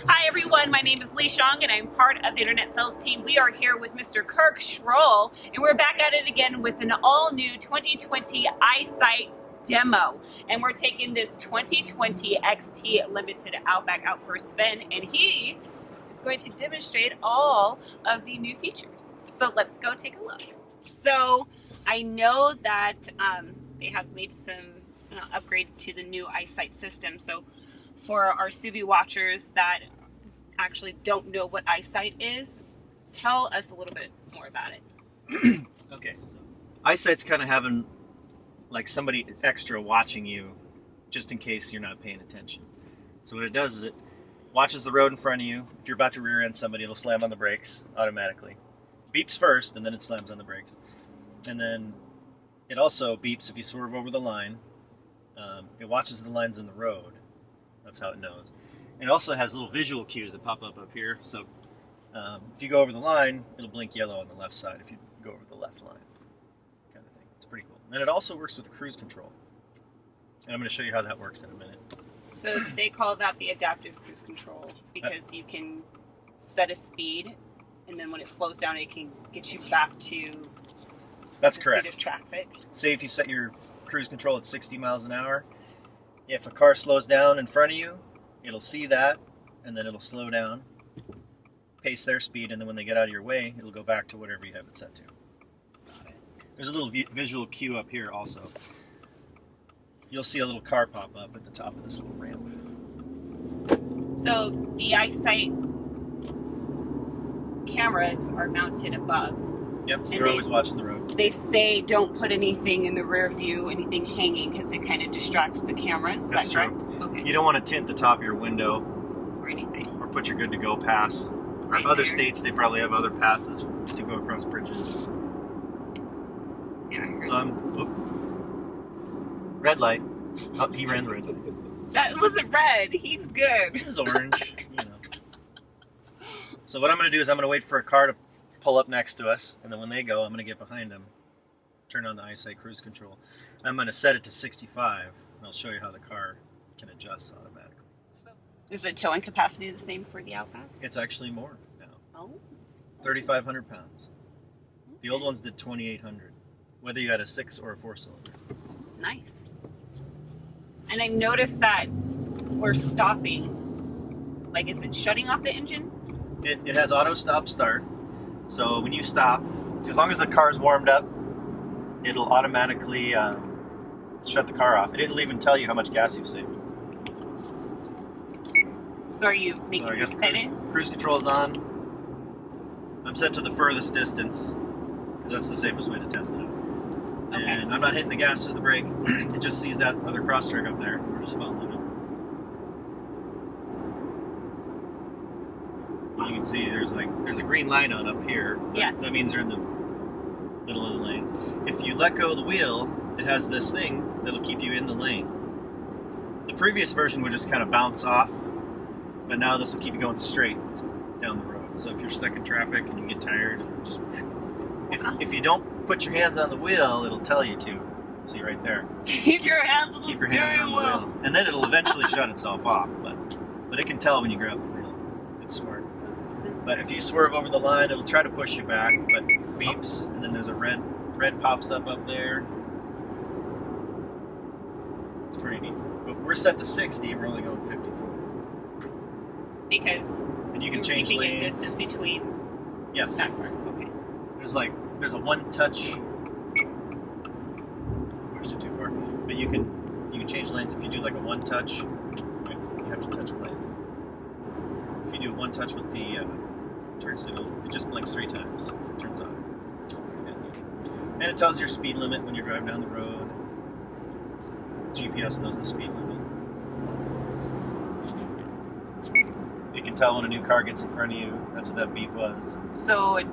Hi everyone, my name is Lee Shong and I'm part of the internet sales team. We are here with Mr. Kirk Schroll and we're back at it again with an all-new 2020 EyeSight demo. And we're taking this 2020 XT Limited Outback out for a spin, and he is going to demonstrate all of the new features. So let's go take a look. So I know that they have made some upgrades to the new EyeSight system. So for our Subi watchers that actually don't know what EyeSight is, tell us a little bit more about it. Okay, so EyeSight's kind of having like somebody extra watching you just in case you're not paying attention. So what it does is it watches the road in front of you. If you're about to rear end somebody, it'll slam on the brakes automatically. Beeps first, and then it slams on the brakes. And then it also beeps if you swerve over the line. It watches the lines in the road. That's how it knows. And it also has little visual cues that pop up here. So if you go over the line, it'll blink yellow on the left side if you go over the left line, kind of thing. It's pretty cool. And it also works with cruise control. And I'm going to show you how that works in a minute. So they call that the adaptive cruise control because you can set a speed, and then when it slows down, it can get you back to That's the correct. speed of traffic. Say if you set your cruise control at 60 miles an hour, if a car slows down in front of you, it'll see that, and then it'll slow down, pace their speed, and then when they get out of your way, it'll go back to whatever you have it set to. There's a little visual cue up here also. You'll see a little car pop up at the top of this little ramp. So the EyeSight cameras are mounted above. Yep, you're always watching the road. They say don't put anything in the rear view, anything hanging, because it kind of distracts the cameras. Is That's that correct? true. Okay. You don't want to tint the top of your window Or anything. or put your good to go pass. Right Other there. states, they probably have other passes to go across bridges. Yeah, I heard. So red light. Oh, he ran red. That wasn't red. He's good. It was orange, So what I'm going to do is I'm going to wait for a car to pull up next to us, and then when they go, I'm going to get behind them, turn on the EyeSight cruise control. I'm going to set it to 65, and I'll show you how the car can adjust automatically. Is the towing capacity the same for the Outback? It's actually more now, Oh. 3,500 pounds. The old ones did 2,800, whether you had a 6 or a 4-cylinder. Nice. And I noticed that we're stopping. Like, is it shutting off the engine? It has auto stop start, so when you stop, as long as the car's warmed up, it'll automatically shut the car off. It'll even tell you how much gas you've saved. So are you making So I the guess settings? cruise control is on. I'm set to the furthest distance because that's the safest way to test it out. Okay. And I'm not hitting the gas or the brake. It just sees that other cross track up there. We're just following it. You can see there's a green line on up here. Yes. That means they're in the middle of the lane. If you let go of the wheel, it has this thing that'll keep you in the lane. The previous version would just kind of bounce off, but now this will keep you going straight down the road. So if you're stuck in traffic and you get tired, just if you don't put your hands on the wheel, it'll tell you to. See right there. Keep your hands on the Keep your hands steering on the wheel. wheel, and then it'll eventually shut itself off. But it can tell when you grab the wheel. It's smart. But if you swerve over the line, it'll try to push you back, but beeps, and then there's a red pops up there. It's pretty neat. But we're set to 60. We're only going 54. Because And you can you're change keeping lanes. a distance between Yeah. that car. Okay. There's a one touch. Pushed it too far. But you can change lanes if you do like a one touch. You have to touch a lane. If you do one touch with the turn signal, it just blinks 3 times. It turns on. And it tells your speed limit when you're driving down the road. GPS knows the speed limit. It can tell when a new car gets in front of you. That's what that beep was. So it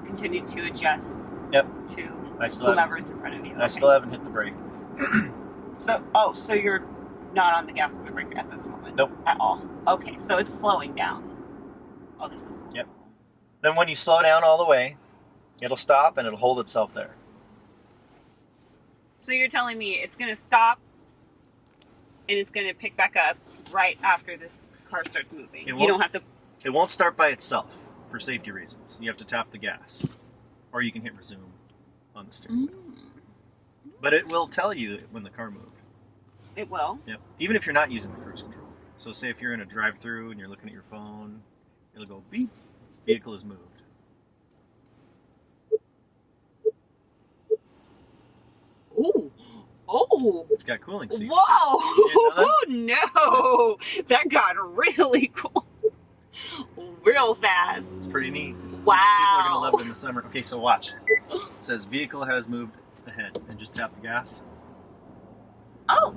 continued to adjust Yep. to I still haven't- whomever's in front of you. I still haven't hit the brake. So you're not on the gas or the brake at this moment? Nope. At all? Okay, so it's slowing down. Oh, this is cool. Yep. Then when you slow down all the way, it'll stop and it'll hold itself there. So you're telling me it's going to stop and it's going to pick back up right after this car starts moving. It You don't have to. It won't start by itself for safety reasons. You have to tap the gas, or you can hit resume on the steering wheel. But it will tell you when the car moved. It will. Yep. Even if you're not using the cruise control. So say if you're in a drive-through and you're looking at your phone, it'll go beep. Vehicle is moved. Ooh. Oh. It's got cooling seats. Whoa. You didn't know Oh no. That got really cool. Real fast. It's pretty neat. Wow. People are going to love it in the summer. Okay, so watch. It says vehicle has moved ahead, and just tap the gas. Oh.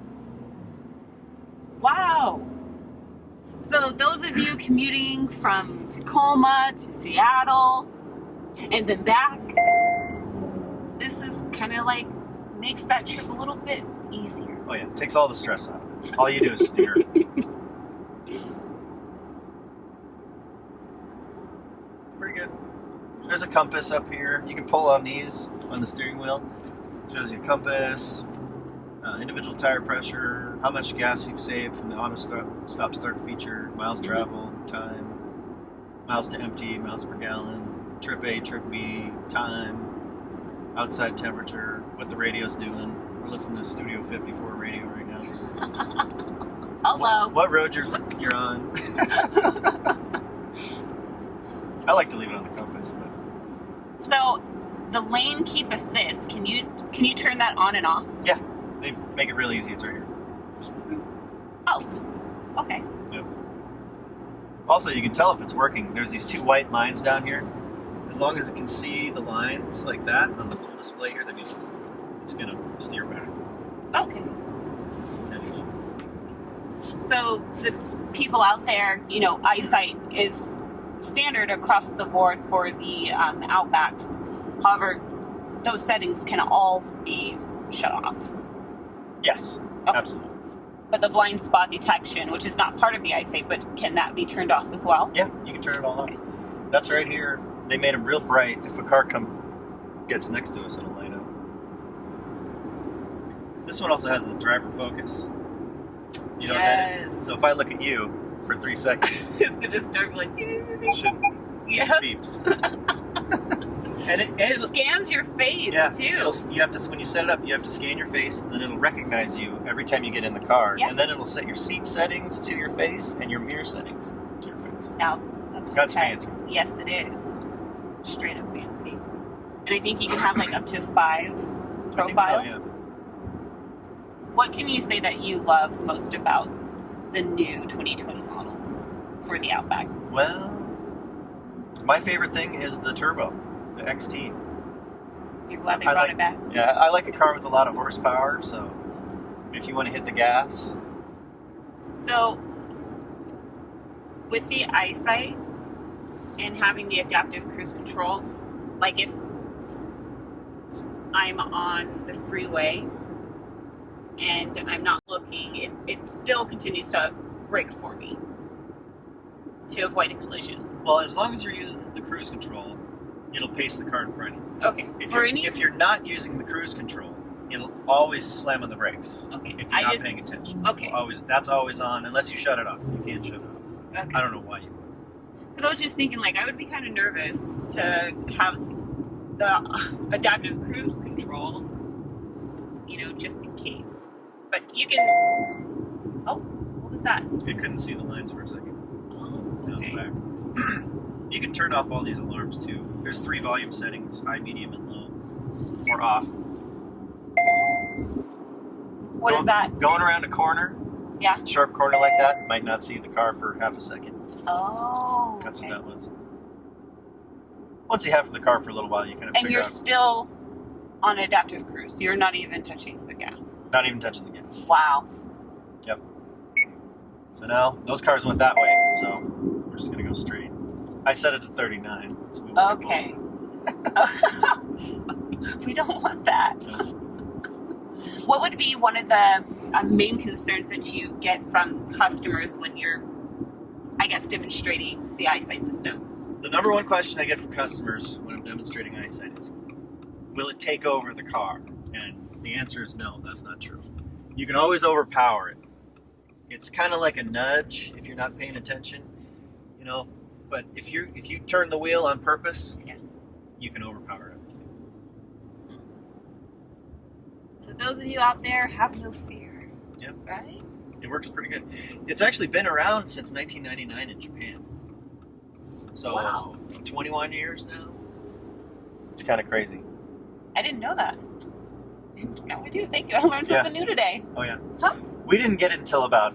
Wow. So those of you commuting from Tacoma to Seattle and then back, this is kind of like makes that trip a little bit easier. Oh yeah, takes all the stress out of it. All you do is steer. Pretty good. There's a compass up here. You can pull on these on the steering wheel. Shows you compass, individual tire pressure, how much gas you've saved from the auto stop start feature, miles traveled, time, miles to empty, miles per gallon, trip A, trip B, time, outside temperature, what the radio's doing. We're listening to Studio 54 radio right now. Hello. What road you're on. I like to leave it on the compass, but So the lane keep assist, can you turn that on and off? yeah, they make it real easy. It's right here. Just, Oh. Okay. yep. Also, you can tell if it's working. There's these two white lines down here. As long as it can see the lines like that on the little display here, that means it's gonna steer back. Okay. So the people out there, eyesight is standard across the board for the Outbacks. However, those settings can all be shut off. Yes, Okay. absolutely. But the blind spot detection, which is not part of the eyesight, but can that be turned off as well? Yeah, you can turn it all on. That's right here. They made them real bright. If a car gets next to us, it'll light up. This one also has the driver focus. You know what that is? So if I look at you for 3 seconds, It's gonna start like it should yeah. beeps. and It it scans your face yeah, too. you have to when you set it up, you have to scan your face, and then it'll recognize you every time you get in the car, Yeah. and then it'll set your seat settings to your face and your mirror settings to your face. Now that's fancy. Yes, it is. Straight up fancy. And I think you can have like up to 5 profiles. I think so, yeah. What can you say that you love most about the new 2020 models for the Outback? Well, my favorite thing is the turbo, the XT. You're glad they brought it back? Yeah, I like a car with a lot of horsepower, so if you want to hit the gas. So, with the eyesight and having the adaptive cruise control, like if I'm on the freeway and I'm not looking, it still continues to brake for me to avoid a collision. Well, as long as you're using the cruise control, it'll pace the car in front of you. Okay. If you're not using the cruise control, it'll always slam on the brakes. Okay. If you're not paying attention. Okay. That's always on, unless you shut it off. You can't shut it off. Okay. I don't know why you. Because I was just thinking, I would be kind of nervous to have the adaptive cruise control, just in case. But you can. Oh, what was that? It couldn't see the lines for a second. Oh, Now it's okay. back. You can turn off all these alarms too. There's 3 volume settings: high, medium, and low, or off. What is that? Going around a corner, Yeah. sharp corner like that, you might not see the car for half a second. Oh. That's okay. what that was. Once you have the car for a little while, you kind of And figure you're out. still on adaptive cruise. You're not even touching the gas. Not even touching the gas. Wow. Yep. So now those cars went that way, so we're just gonna go straight. I set it to 39. So we won't get Okay. We don't want that. No. What would be one of the main concerns that you get from customers when you're, demonstrating the eyesight system? The number one question I get from customers when I'm demonstrating eyesight is, will it take over the car? And the answer is no, that's not true. You can always overpower it. It's kind of like a nudge if you're not paying attention, you know. But if you turn the wheel on purpose, Yeah. you can overpower everything. So those of you out there, have no fear. Yep. Right? It works pretty good. It's actually been around since 1999 in Japan. So Wow. 21 years now. It's kind of crazy. I didn't know that. Now I do. Thank you. I learned something new today. Oh yeah. Huh? We didn't get it until about,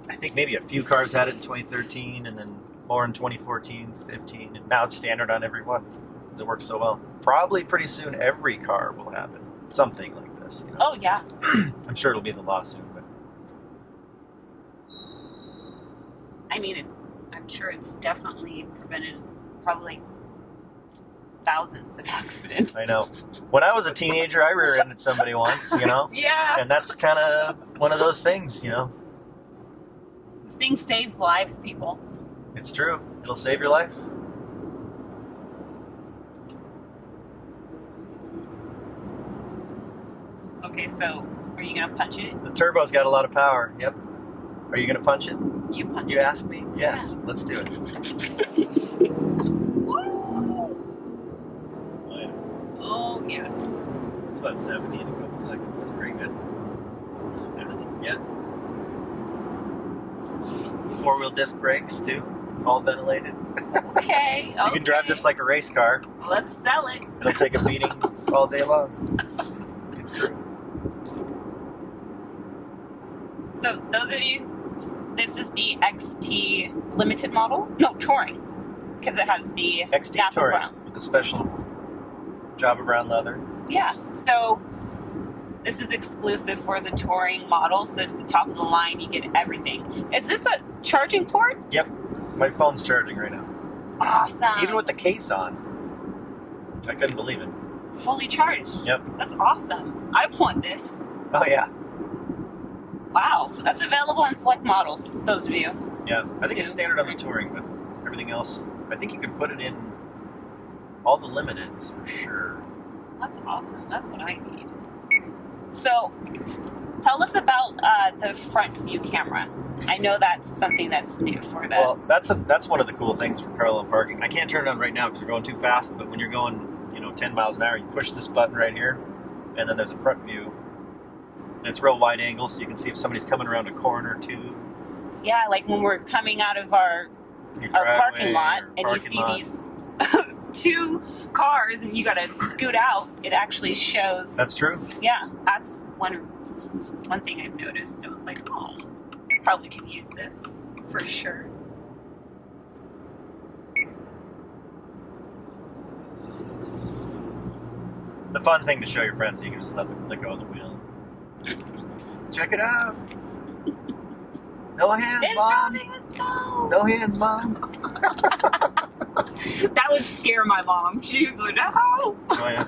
I think maybe a few cars had it in 2013, and then more in 2014, 15, and now it's standard on every one because it works so well. Probably pretty soon every car will have it. Something like this. You know? Oh, yeah. I'm sure it'll be the law soon, but I mean, I'm sure it's definitely prevented probably thousands of accidents. I know. When I was a teenager, I rear-ended somebody once, you know? Yeah. And that's kind of one of those things, you know? This thing saves lives, people. It's true. It'll save your life. Okay, so are you going to punch it? The turbo's got a lot of power. Yep. Are you going to punch it? You punch You it. asked me? Yes. Let's do it. Oh, yeah. It's about 70 in a couple seconds. That's pretty good. Yeah. 4-wheel disc brakes, too. All ventilated. Okay. You can drive this like a race car. Let's sell it. It'll take a beating all day long. It's true. So, those of you, this is the XT Limited model. No, Touring. Because it has the XT Napa Touring Brown. with the special Java Brown leather. Yeah. So, this is exclusive for the Touring model. So, it's the top of the line. You get everything. Is this a charging port? Yep. My phone's charging right now. Awesome. Even with the case on. I couldn't believe it. Fully charged. Yep. That's awesome. I want this. Oh, yeah. Wow. That's available in select models, those of you. Yeah. I think it's standard on the Touring, but everything else, I think you can put it in all the limiteds for sure. That's awesome. That's what I need. So, tell us about the front view camera. I know that's something that's new for the... Well, that's one of the cool things for parallel parking. I can't turn it on right now because we're going too fast, but when you're going, 10 miles an hour, you push this button right here, and then there's a front view. And it's real wide angle, so you can see if somebody's coming around a corner, too. Yeah, like when we're coming out of our parking lot, and you see these two cars, and you got to scoot out, it actually shows... That's true. Yeah, that's one thing I've noticed. I was like, oh, I probably could use this for sure. The fun thing to show your friends, you can just let go of the wheel. Check it out. No hands, It's Mom. driving itself. No hands, Mom. That would scare my mom. She would go, no. Oh, yeah.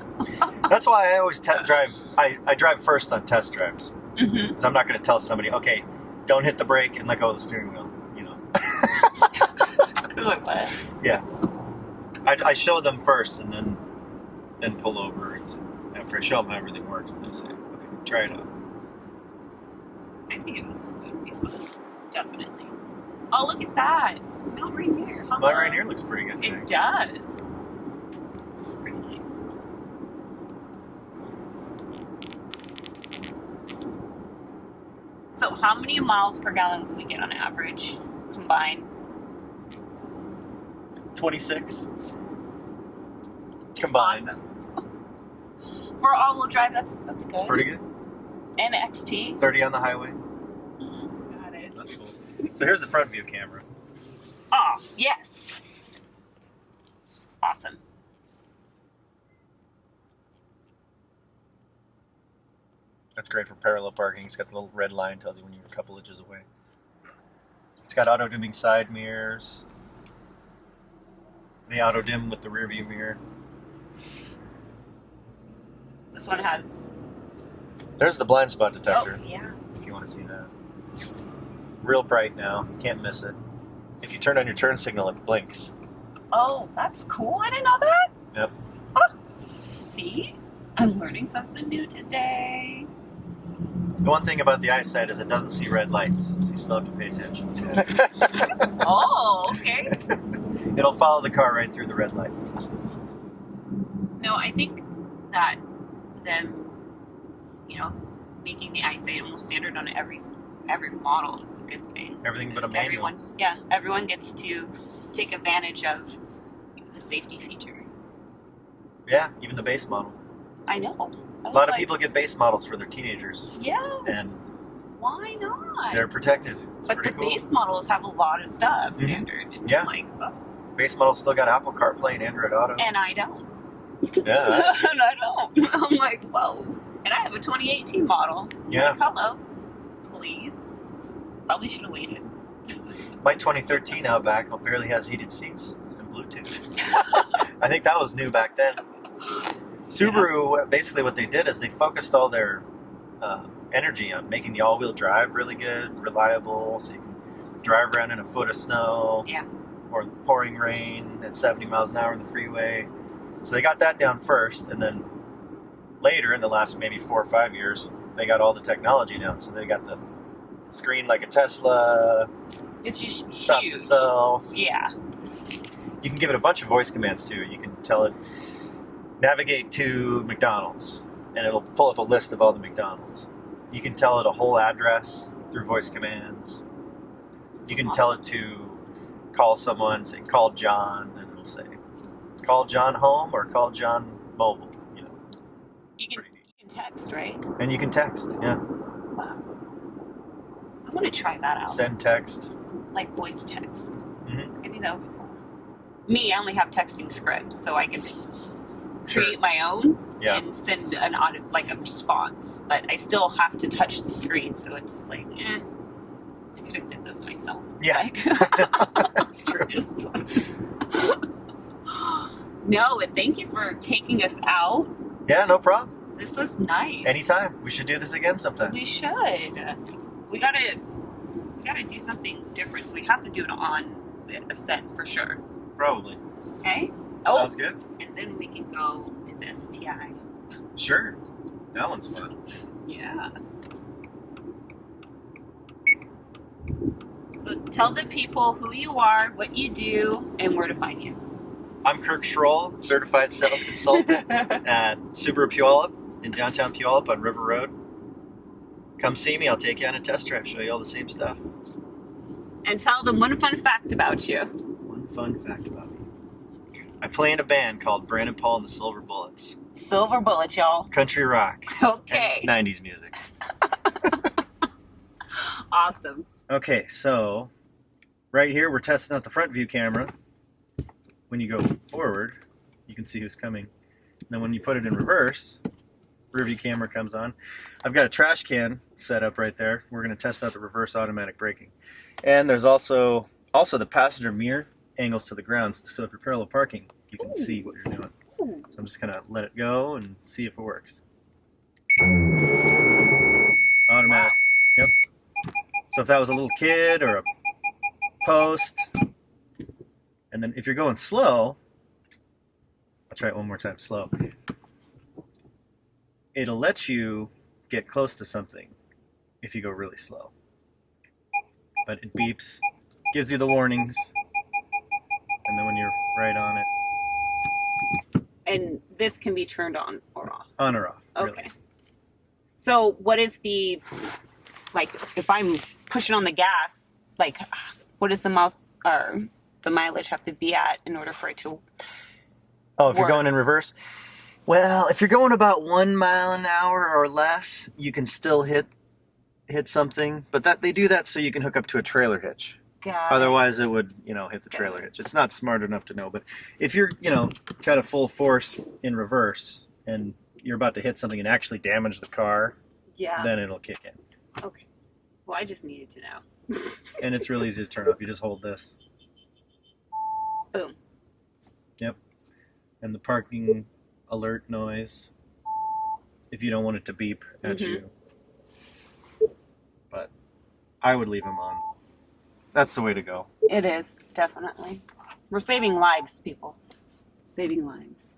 That's why I always drive. I drive first on test drives. Because I'm not going to tell somebody, okay, don't hit the brake and let go of the steering wheel. Like what? Yeah. I show them first and then pull over. And after I show them how everything works, then I say, okay, try it out. I think it would be fun. Definitely. Oh, look at that. Mount Rainier. Hello. Mount Rainier looks pretty good. It does. Pretty nice. So how many miles per gallon do we get on average combined? 26 combined. Awesome. For all-wheel drive, that's good. Pretty good. And XT. 30 on the highway. Got it. That's cool. So here's the front view camera. Oh, yes. Awesome. That's great for parallel parking. It's got the little red line, tells you when you're a couple inches away. It's got auto dimming side mirrors. The auto dim with the rear view mirror. This one has... There's the blind spot detector. Oh, yeah. If you want to see that. Real bright now. Can't miss it. If you turn on your turn signal, it blinks. Oh, that's cool. I didn't know that. Yep. Oh, see? I'm learning something new today. The one thing about the eyesight is it doesn't see red lights, so you still have to pay attention. Oh, okay. It'll follow the car right through the red light. No, I think that them, making the eyesight almost standard on every model is a good thing. Everything but a manual. Everyone gets to take advantage of the safety feature. Yeah, even the base model. I know. A lot of people get base models for their teenagers. Yes. And why not? they're protected. It's but the cool. base models have a lot of stuff standard. And Yeah. oh. Base models still got Apple CarPlay and Android Auto. And I don't. Yeah. And I don't. I'm like, whoa. And I have a 2018 model. Yeah. Like, hello. Please. Probably should have waited. My 2013 Outback barely has heated seats and Bluetooth. I think that was new back then. Subaru, basically what they did is they focused all their energy on making the all-wheel drive really good, reliable, so you can drive around in a foot of snow or pouring rain at 70 miles an hour on the freeway. So they got that down first, and then later, in the last maybe 4 or 5 years, they got all the technology down. So they got the screen like a Tesla. It's just stops huge. itself. Yeah. You can give it a bunch of voice commands too. You can tell it, navigate to McDonald's, and it'll pull up a list of all the McDonald's. You can tell it a whole address through voice commands. You can tell it to call someone, say, call John, and it'll say, call John home or call John mobile. You can text, right? And you can text, yeah. Wow. I want to try that out. Send text. Like voice text. Mm-hmm. I think that would be cool. Me, I only have texting scripts, so I can create my own and send a response. But I still have to touch the screen, so it's like, I could have did this myself. Yeah, that's true. No, and thank you for taking us out. Yeah, no problem. This was nice. Anytime. We should do this again sometime. We should. We gotta do something different. So we have to do it on the Ascent for sure. Probably. Okay. Sounds good. And then we can go to the STI. Sure. That one's fun. Yeah. So tell the people who you are, what you do, and where to find you. I'm Kirk Schroll, certified sales consultant at Subaru Puyallup in downtown Puyallup on River Road. Come see me. I'll take you on a test drive, show you all the same stuff. And tell them one fun fact about you. One fun fact about me. I play in a band called Brandon Paul and the Silver Bullets. Silver Bullets, y'all. Country rock. Okay. And 90s music. Awesome. Okay, so right here we're testing out the front view camera. When you go forward, you can see who's coming. And then when you put it in reverse, rear view camera comes on. I've got a trash can set up right there. We're going to test out the reverse automatic braking. And there's also the passenger mirror angles to the ground. So if you're parallel parking, you can see what you're doing. So I'm just going to let it go and see if it works. Automatic. Yep. So if that was a little kid or a post, and then if you're going slow, I'll try it one more time slow. It'll let you get close to something if you go really slow. But it beeps, gives you the warnings, and then when you're right on it. And this can be turned on or off? On or off. Okay. Really. So what is the, if I'm pushing on the gas, what is the mileage have to be at in order for it to if you're going in reverse? Well, if you're going about 1 mile an hour or less, you can still hit something. But they do that so you can hook up to a trailer hitch. Otherwise, it would, hit the trailer hitch. It's not smart enough to know. But if you're, kind of full force in reverse and you're about to hit something and actually damage the car, then it'll kick in. Okay. Well, I just needed to know. And it's real easy to turn off. You just hold this. Boom. Yep. And the parking alert noise, if you don't want it to beep at you. But I would leave them on. That's the way to go. It is, definitely. We're saving lives, people. Saving lives.